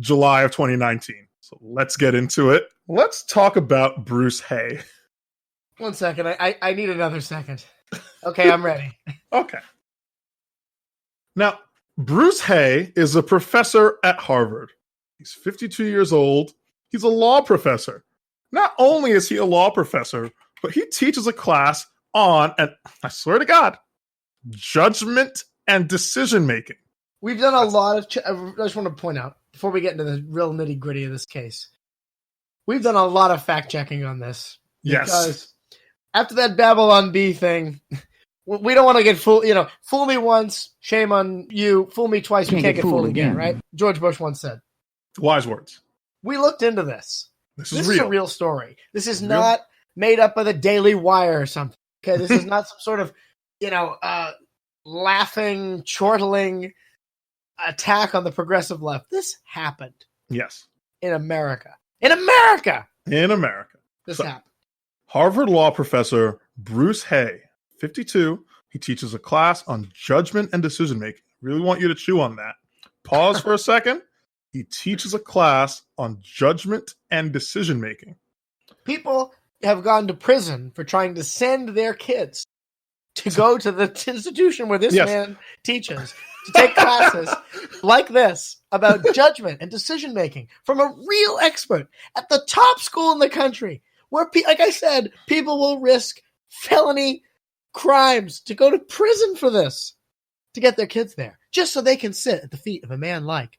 July of 2019. So let's get into it. Let's talk about Bruce Hay. 1 second. I need another second. Okay, I'm ready. Okay. Now, Bruce Hay is a professor at Harvard. He's 52 years old. He's a law professor. Not only is he a law professor, but he teaches a class on, and I swear to God, judgment and decision making. We've done a lot of. I just want to point out before we get into the real nitty gritty of this case, we've done a lot of fact checking on this. Yes. Because after that Babylon Bee thing, we don't want to get fooled. You know, fool me once, shame on you. Fool me twice, we can't get fooled again, right? George Bush once said. Wise words. We looked into this. This is real. a real story. This is not made up by the Daily Wire or something. Okay, this is not some sort of, laughing, chortling attack on the progressive left. This happened. Yes. In America. In America! In America. This happened. Harvard law professor Bruce Hay, 52, he teaches a class on judgment and decision making. Really want you to chew on that. Pause for a second. He teaches a class on judgment and decision making. People have gone to prison for trying to send their kids to go to the institution where this man teaches, to take classes like this about judgment and decision making from a real expert at the top school in the country, where, like I said, people will risk felony crimes to go to prison for this, to get their kids there, just so they can sit at the feet of a man like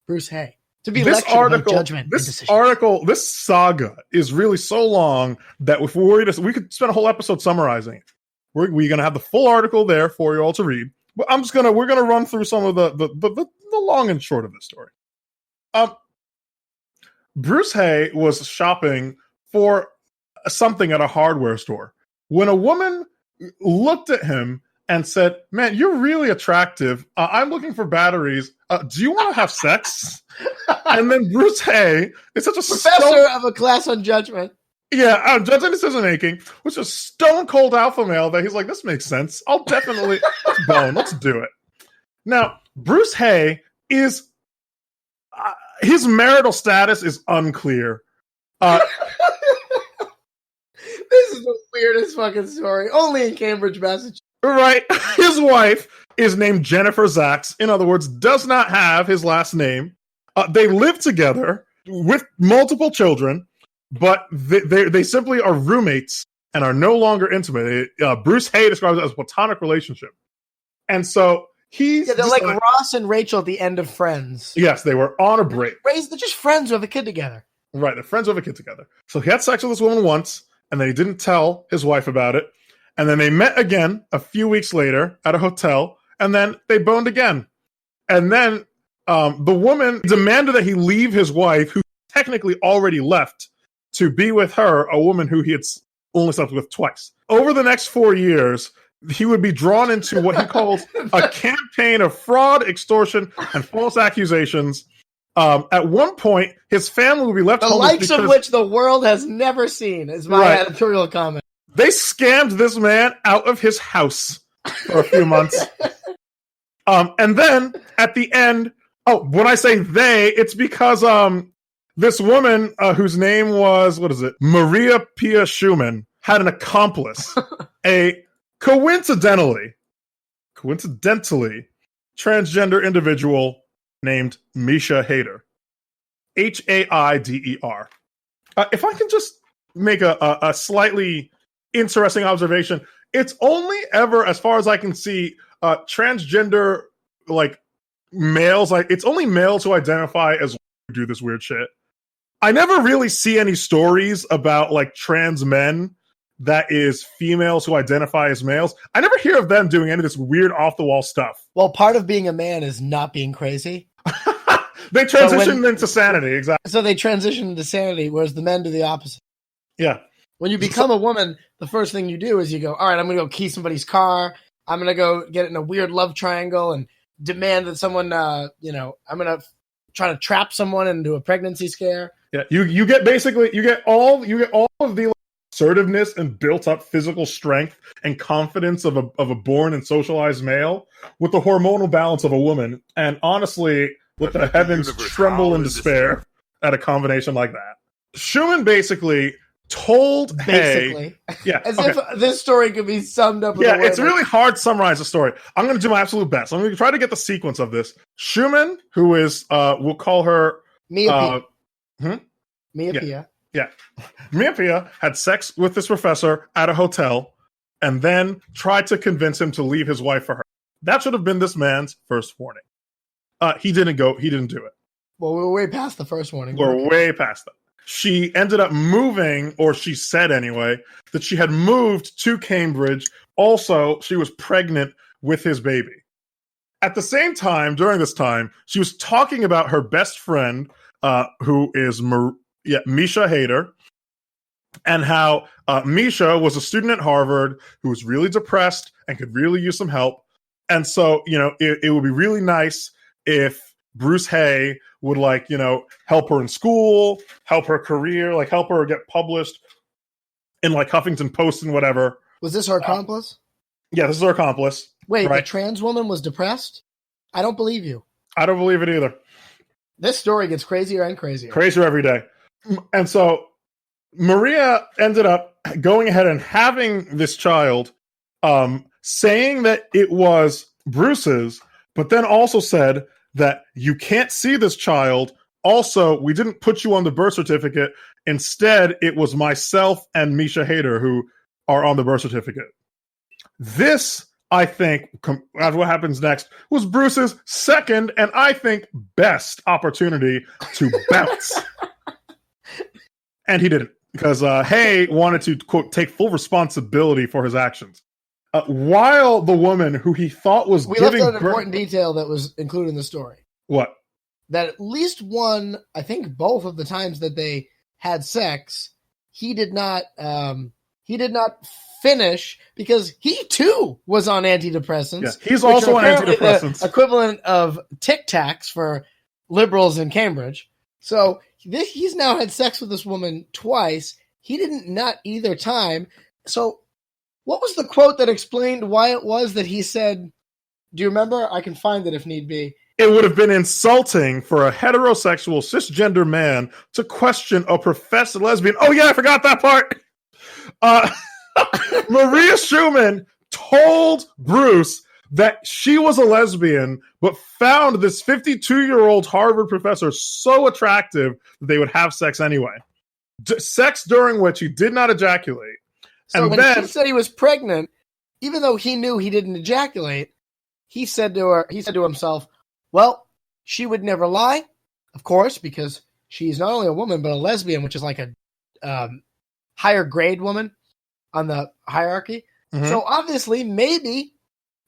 Bruce Hay. To be lectured about judgment and decision. This saga is really so long that if we could spend a whole episode summarizing it. We're going to have the full article there for you all to read. But we're going to run through some of the long and short of this story. Bruce Hay was shopping for something at a hardware store when a woman looked at him and said, "Man, you're really attractive. I'm looking for batteries. Do you want to have sex?" And then Bruce Hay is such a professor of a class on judgment. Yeah, judgment and decision making, which is stone cold alpha male that he's like, this makes sense. I'll definitely let's do it. Now, Bruce Hay is his marital status is unclear. This is the weirdest fucking story. Only in Cambridge, Massachusetts. Right. His wife is named Jennifer Zaks. In other words, does not have his last name. They live together with multiple children, but they simply are roommates and are no longer intimate. Bruce Hay describes it as a platonic relationship. And so they're like Ross and Rachel at the end of Friends. Yes, they were on a break. They're just friends who have a kid together. Right, they're friends who have a kid together. So he had sex with this woman once, and then he didn't tell his wife about it. And then they met again a few weeks later at a hotel, and then they boned again. And then the woman demanded that he leave his wife, who technically already left, to be with her, a woman who he had only slept with twice. Over the next 4 years, he would be drawn into what he calls a campaign of fraud, extortion, and false accusations. At one point, his family would be left homeless. The likes of which the world has never seen, is my editorial comment. They scammed this man out of his house for a few months. And then, at the end, when I say they, it's because this woman, whose name was, Maria Pia Schumann, had an accomplice, a coincidentally, transgender individual named Misha Haider. Haider. If I can just make a slightly interesting observation, it's only ever, as far as I can see, transgender, males, it's only males who identify as who do this weird shit. I never really see any stories about, trans men that is females who identify as males. I never hear of them doing any of this weird off-the-wall stuff. Well, part of being a man is not being crazy. They transition into sanity, exactly. So they transition into sanity, whereas the men do the opposite. Yeah. When you become a woman, the first thing you do is you go, all right, I'm going to go key somebody's car. I'm going to go get in a weird love triangle and demand that someone, I'm going to try to trap someone into a pregnancy scare. Yeah, you get all of the assertiveness and built up physical strength and confidence of a born and socialized male with the hormonal balance of a woman. And honestly, let the heavens tremble in despair at a combination like that. Schumann basically told Hay... As if this story could be summed up with a word. It's really hard to summarize the story. I'm going to do my absolute best. I'm going to try to get the sequence of this. Schumann, who is, we'll call her... Mia Pia. Yeah. Mia Pia had sex with this professor at a hotel and then tried to convince him to leave his wife for her. That should have been this man's first warning. He didn't do it. Well, we're way past the first warning. We're way past that. She ended up moving, or she said anyway, that she had moved to Cambridge. Also, she was pregnant with his baby. At the same time, during this time, she was talking about her best friend, who is Misha Hader, and how Misha was a student at Harvard who was really depressed and could really use some help. And so, it would be really nice if Bruce Hay would, help her in school, help her career, help her get published in, Huffington Post and whatever. Was this her accomplice? Yeah, this is her accomplice. Wait, right? The trans woman was depressed? I don't believe you. I don't believe it either. This story gets crazier and crazier. Crazier every day. And so Maria ended up going ahead and having this child, saying that it was Bruce's, but then also said that you can't see this child. Also, we didn't put you on the birth certificate. Instead, it was myself and Misha Hader who are on the birth certificate. This, I think, as what happens next, was Bruce's second and I think best opportunity to bounce. And he didn't, because Hay wanted to, quote, take full responsibility for his actions. While the woman who he thought was we left out an important detail that was included in the story. What? That at least one, I think both of the times that they had sex, he did not finish because he too was on antidepressants. Yeah, he's also on antidepressants. The equivalent of Tic Tacs for liberals in Cambridge. So he's now had sex with this woman twice. He didn't nut either time. So what was the quote that explained why it was that he said, do you remember? I can find it if need be. It would have been insulting for a heterosexual cisgender man to question a professed lesbian. Oh yeah, I forgot that part. Maria Schumann told Bruce that she was a lesbian, but found this 52-year-old Harvard professor so attractive that they would have sex anyway. Sex during which he did not ejaculate. So when she said he was pregnant, even though he knew he didn't ejaculate, he said to himself, well, she would never lie, of course, because she's not only a woman, but a lesbian, which is like a higher grade woman on the hierarchy. Mm-hmm. So obviously, maybe,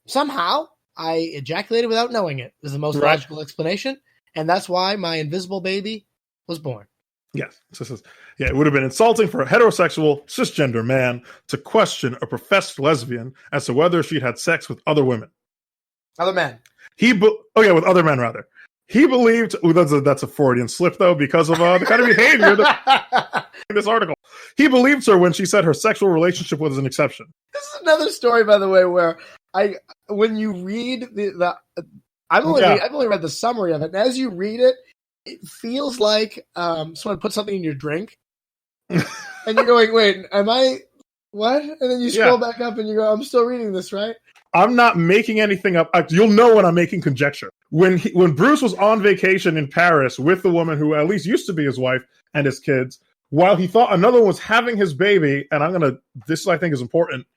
somehow, I ejaculated without knowing it is the most logical explanation. And that's why my invisible baby was born. Yes. It would have been insulting for a heterosexual, cisgender man to question a professed lesbian as to whether she'd had sex with other women. Other men. With other men, rather. He believed... that's a Freudian slip, though, because of the kind of behavior in this article. He believed her when she said her sexual relationship was an exception. This is another story, by the way, where when you read I've only read the summary of it, and as you read it, it feels like someone put something in your drink, and you're going, wait, am I... What? And then you scroll back up and you go, I'm still reading this, right? I'm not making anything up. You'll know when I'm making conjecture. When Bruce was on vacation in Paris with the woman who at least used to be his wife and his kids, while he thought another one was having his baby, and this I think is important,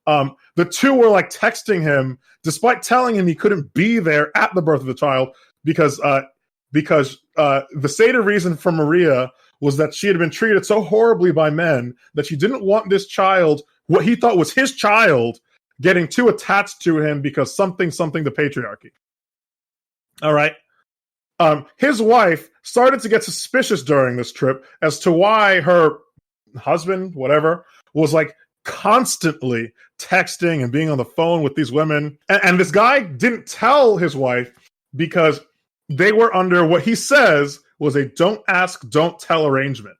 the two were texting him, despite telling him he couldn't be there at the birth of the child, because the stated reason for Maria was that she had been treated so horribly by men that she didn't want this child, what he thought was his child, getting too attached to him because something the patriarchy. All right. His wife started to get suspicious during this trip as to why her husband, whatever, was constantly texting and being on the phone with these women. And this guy didn't tell his wife because they were under what he says was a don't ask, don't tell arrangement.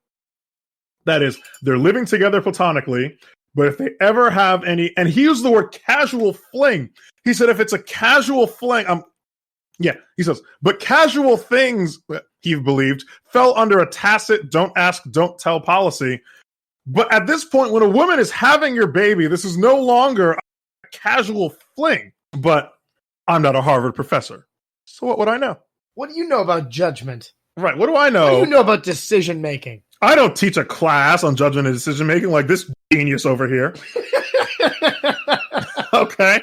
That is, they're living together platonically, but if they ever have any, and he used the word casual fling. He said if it's a casual fling, Yeah, he says, but casual things, he believed, fell under a tacit don't ask, don't tell policy. But at this point, when a woman is having your baby, this is no longer a casual fling. But I'm not a Harvard professor. So what would I know? What do you know about judgment? Right, what do I know? What do you know about decision making? I don't teach a class on judgment and decision making like this genius over here. Okay.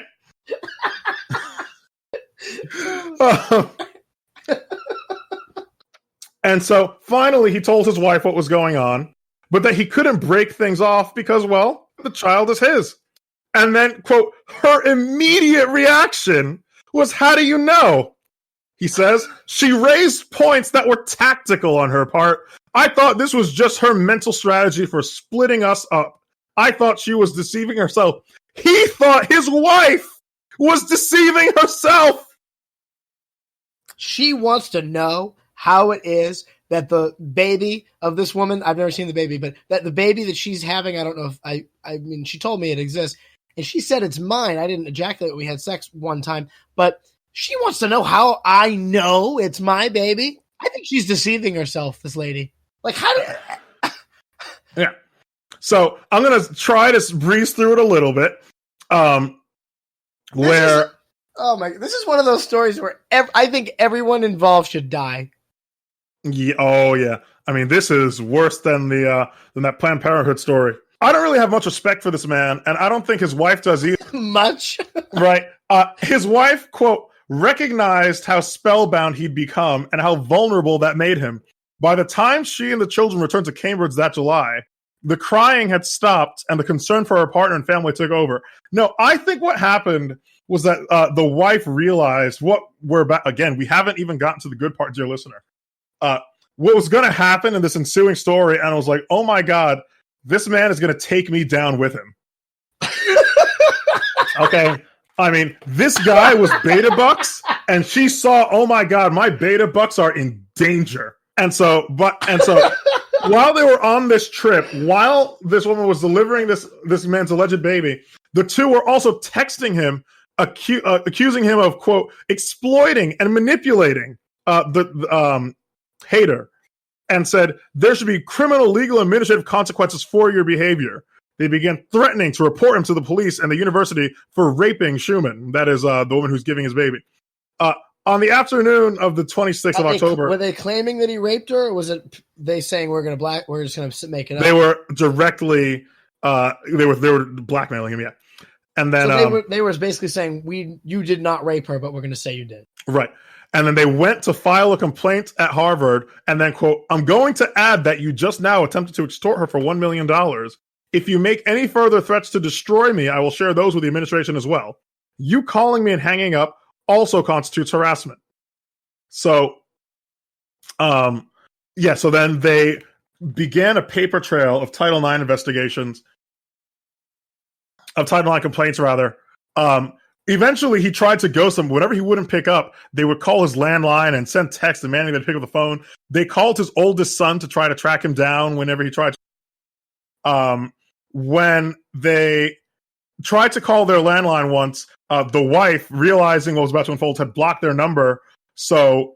And so finally he told his wife what was going on, but that he couldn't break things off because, well, the child is his. And then, quote, her immediate reaction was, how do you know? He says, she raised points that were tactical on her part. I thought this was just her mental strategy for splitting us up. I thought she was deceiving herself. He thought his wife was deceiving herself. She wants to know how it is that the baby of this woman, I've never seen the baby, but that the baby that she's having, I don't know if I mean, she told me it exists, and she said it's mine. I didn't ejaculate when we had sex one time, but she wants to know how I know it's my baby. I think she's deceiving herself, this lady. Like, how do... Yeah. So I'm going to try to breeze through it a little bit. This is one of those stories where I think everyone involved should die. Yeah, oh yeah. I mean, this is worse than that Planned Parenthood story. I don't really have much respect for this man, and I don't think his wife does either. Much. Right. His wife, quote, recognized how spellbound he'd become and how vulnerable that made him. By the time she and the children returned to Cambridge that July, the crying had stopped and the concern for her partner and family took over. No, I think what happened was that the wife realized what we're about. Again, we haven't even gotten to the good part, dear listener. What was going to happen in this ensuing story, and I was like, oh my God, this man is going to take me down with him. Okay. I mean, this guy was beta bucks, and she saw, oh my God, my beta bucks are in danger. And so while they were on this trip, while this woman was delivering this man's alleged baby, the two were also texting him, accusing him of, quote, exploiting and manipulating the hater, and said there should be criminal, legal, and administrative consequences for your behavior. They began threatening to report him to the police and the university for raping Schumann. That is the woman who's giving his baby. On the afternoon of the 26th of October, were they claiming that he raped her, or was it they saying we're just going to make it up? They were directly they were blackmailing him, yeah. And then so they were basically saying you did not rape her, but we're going to say you did. Right. And then they went to file a complaint at Harvard, and then, quote, I'm going to add that you just now attempted to extort her for $1 million. If you make any further threats to destroy me, I will share those with the administration as well. You calling me and hanging up also constitutes harassment. So, so then they began a paper trail of Title IX investigations, of Title IX complaints, rather. Eventually, he tried to ghost them. Whenever he wouldn't pick up, they would call his landline and send text demanding that he pick up the phone. They called his oldest son to try to track him down whenever he tried to. When they tried to call their landline once, the wife, realizing what was about to unfold, had blocked their number. So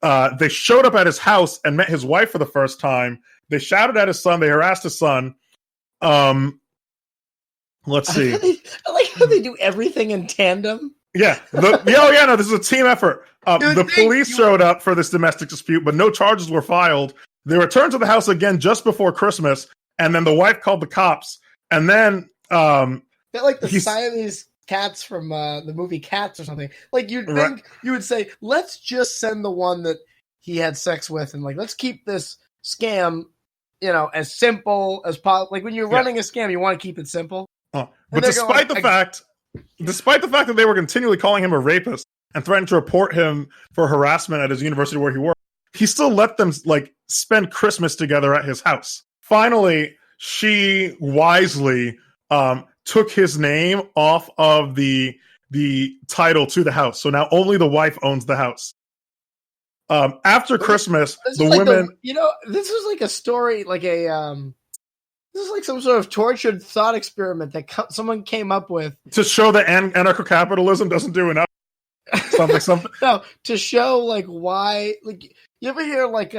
they showed up at his house and met his wife for the first time. They shouted at his son. They harassed his son. Let's see. I like how they do everything in tandem. Yeah. This is a team effort. The police showed up for this domestic dispute, but no charges were filed. They returned to the house again just before Christmas, and then the wife called the cops. And then they're like the Siamese cats from the movie Cats or something. Like you'd think you would say, let's just send the one that he had sex with, and like let's keep this scam, as simple as possible. Like when you're running a scam, you want to keep it simple. But despite the fact that they were continually calling him a rapist and threatening to report him for harassment at his university where he worked, he still let them spend Christmas together at his house. Finally, she wisely took his name off of the title to the house. So now only the wife owns the house. After Christmas, the women... this was like a story, like this is like some sort of tortured thought experiment that someone came up with. To show that anarcho-capitalism doesn't do enough. something. No, to show like why, like you ever hear like